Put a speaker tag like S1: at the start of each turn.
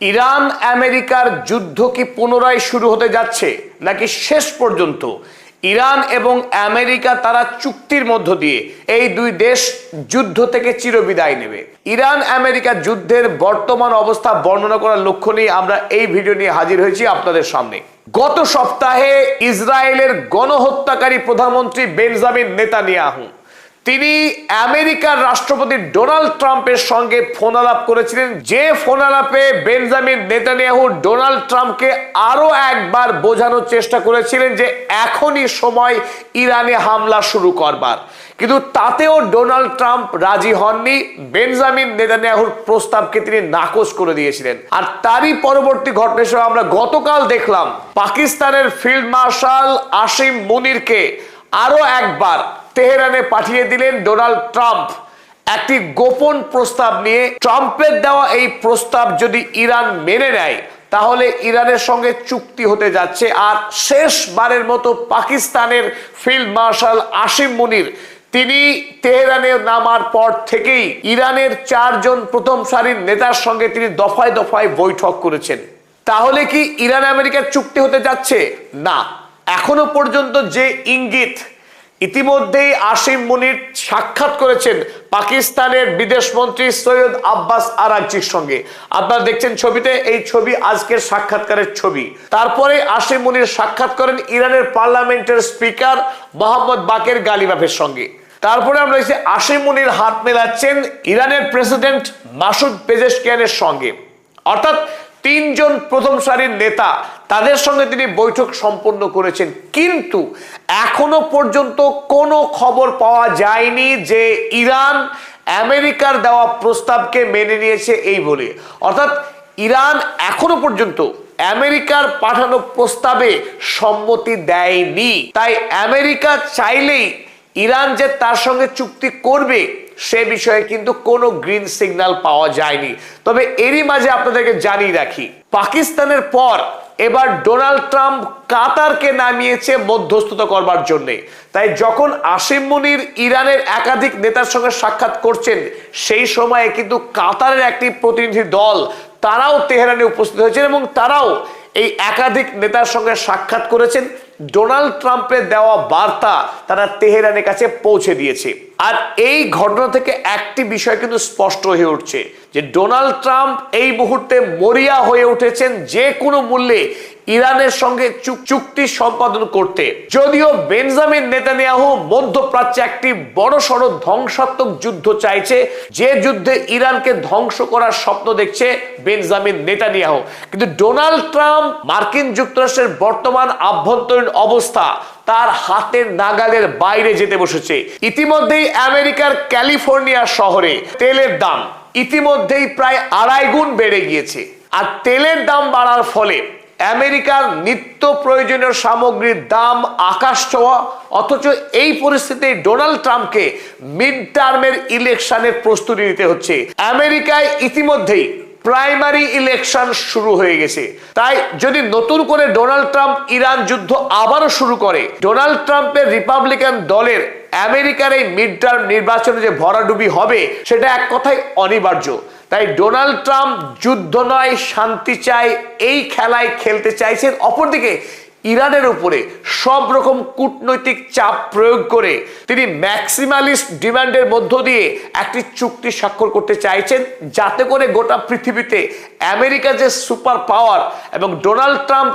S1: Iran আমেরিকার যুদ্ধ কি পুনরায় শুরু হতে যাচ্ছে, নাকি শেষ পর্যন্ত ইরান এবং আমেরিকা তারা চুক্তির মধ্য দিয়ে এই দুই দেশ যুদ্ধ থেকে চিরবিদায় নেবে? ইরান আমেরিকা যুদ্ধের বর্তমান অবস্থা বর্ণনা করার লক্ষ্য নিয়ে আমরা এই ভিডিও নিয়ে হাজির হয়েছি আপনাদের সামনে। গত সপ্তাহে ইসরায়েলের গণহত্যাকারী প্রধানমন্ত্রী বেঞ্জামিন নেতানিয়াহু তিনি আমেরিকার রাষ্ট্রপতি ডোনাল্ড ট্রাম্পের সঙ্গে ফোন আলাপ করেছিলেন, যে ফোন আলাপে বেঞ্জামিন নেতানিয়াহু ডোনাল্ড ট্রাম্পকে আরো একবার বোঝানোর চেষ্টা করেছিলেন যে এখনই সময় ইরানে হামলা শুরু করবার। কিন্তু তাতেও ডোনাল্ড ট্রাম্প রাজি হননি, বেঞ্জামিন নেতানিয়াহুর প্রস্তাবকে তিনি নাকচ করে দিয়েছিলেন। আর তারই পরবর্তী ঘটনা হিসেবে আমরা গতকাল দেখলাম পাকিস্তানের ফিল্ড মার্শাল আসিম মুনিরকে আরো একবার তেহরানে পাঠিয়ে দিলেন ডোনাল্ড ট্রাম্প একটি গোপন প্রস্তাব নিয়ে। ট্রাম্পের দেওয়া এই প্রস্তাব যদি ইরান মেনে নেয় তাহলে ইরানের সঙ্গে চুক্তি হতে যাচ্ছে। আর শেষবারের মতো পাকিস্তানের ফিল্ড মার্শাল আসিম মুনির তিনি তেহরানে নামার পর থেকেই ইরানের 4 জন প্রথম সারির নেতার সঙ্গে তিনি দফায় দফায় বৈঠক করেছেন। তাহলে কি ইরান আমেরিকার চুক্তি হতে যাচ্ছে? না, এখনো পর্যন্ত যে ইঙ্গিত, ইতিমধ্যেই আসিম মুনির সাক্ষাৎ করেছেন পাকিস্তানের বিদেশমন্ত্রী সৈয়দ আব্বাস আরাগচির সঙ্গে। আপনারা দেখছেন ছবিতে, এই ছবি আজকের সাক্ষাৎকারের ছবি। তারপরে আসিম মুনির সাক্ষাৎ করেন ইরানের পার্লামেন্টের স্পিকার মোহাম্মদ বাকের গালিবাফের সঙ্গে। তারপরে আমরা দেখছি আসিম মুনির হাত মেলাচ্ছেন ইরানের প্রেসিডেন্ট মাসুদ পেজেশকিয়ানের সঙ্গে। অর্থাৎ 3 জন প্রথম সারির নেতা, তাদের সঙ্গে তিনি বৈঠক সম্পন্ন করেছেন। কিন্তু এখনো পর্যন্ত কোনো খবর পাওয়া যায়নি যে ইরান আমেরিকার দেওয়া প্রস্তাবকে মেনে নিয়েছে এই বলে। অর্থাৎ ইরান এখনো পর্যন্ত আমেরিকার পাঠানো প্রস্তাবে সম্মতি দেয়নি। তাই আমেরিকা চাইলেই ইরান যে তার সঙ্গে চুক্তি করবে সে বিষয়ে কিন্তু কোনো গ্রিন সিগন্যাল পাওয়া যায়নি। তবে এরই মাঝে আপনাদেরকে জানিয়ে রাখি, পাকিস্তানের পর এবার ডোনাল্ড ট্রাম্প কাতারকে নামিয়েছে মধ্যস্থতা করবার জন্য। তাই যখন আসিম মুনির ইরানের একাধিক নেতার সঙ্গে সাক্ষাৎ করছেন, সেই সময়ে কিন্তু কাতারের একটি প্রতিনিধি দল তারাও তেহরানে উপস্থিত হয়েছেন এবং তারাও এই একাধিক নেতার সঙ্গে সাক্ষাৎ করেছেন। ডোনাল্ড ট্রাম্পের দেওয়া বার্তা তারা তেহরানের কাছে পৌঁছে দিয়েছে। আর এই ঘটনা থেকে একটি বিষয় কিন্তু স্পষ্ট হয়ে উঠছে যে ডোনাল্ড ট্রাম্প এই মুহূর্তে মরিয়া হয়ে উঠেছেন যে কোনো মূল্যে ইরানের সঙ্গে চুক্তি সম্পাদন করতে। যদিও বেঞ্জামিন নেতানিয়াহু মধ্যপ্রাচ্যে একটি বড়সড় ধ্বংসাত্মক যুদ্ধ চাইছে, যে যুদ্ধে ইরানকে ধ্বংস করার স্বপ্ন দেখছে বেঞ্জামিন নেতানিয়াহু, কিন্তু ডোনাল্ড ট্রাম্প মার্কিন যুক্তরাষ্ট্রের বর্তমান আভ্যন্তরীণ অবস্থা তার হাতের নাগালের বাইরে যেতে বসেছে। ইতিমধ্যেই আমেরিকার ক্যালিফোর্নিয়া শহরে তেলের দাম ইতিমধ্যেই প্রায় 2.5 গুণ বেড়ে গিয়েছে। আর তেলের দাম বাড়ার ফলে আমেরিকার নিত্য প্রয়োজনীয় সামগ্রীর দাম আকাশ ছোঁয়া। অথচ এই পরিস্থিতিতে ডোনাল্ড ট্রাম্পকে মিড টার্মের ইলেকশনের প্রস্তুতি নিতে হচ্ছে। আমেরিকায় ইতিমধ্যেই প্রাইমারি ইলেকশন শুরু হয়ে গেছে। তাই যদি নতুন করে ডোনাল্ড ট্রাম্প ইরান যুদ্ধ আবারও শুরু করে, ডোনাল্ড ট্রাম্পের রিপাবলিকান দলের আমেরিকার এই মিড টার্ম নির্বাচনে যে ভরাডুবি হবে সেটা এক কথায় অনিবার্য। তাই ডোনাল্ড ট্রাম্প যুদ্ধ নয় শান্তি চায়, এই খেলায় খেলতে চাইছেন। অপরদিকে ইরানের উপরে সব রকম কূটনৈতিক চাপ প্রয়োগ করে তিনি ম্যাক্সিমালিস্ট ডিমান্ডের মধ্য দিয়ে একটি চুক্তি স্বাক্ষর করতে চাইছেন, যাতে করে গোটা পৃথিবীতে আমেরিকা যে সুপার পাওয়ার এবং ডোনাল্ড ট্রাম্প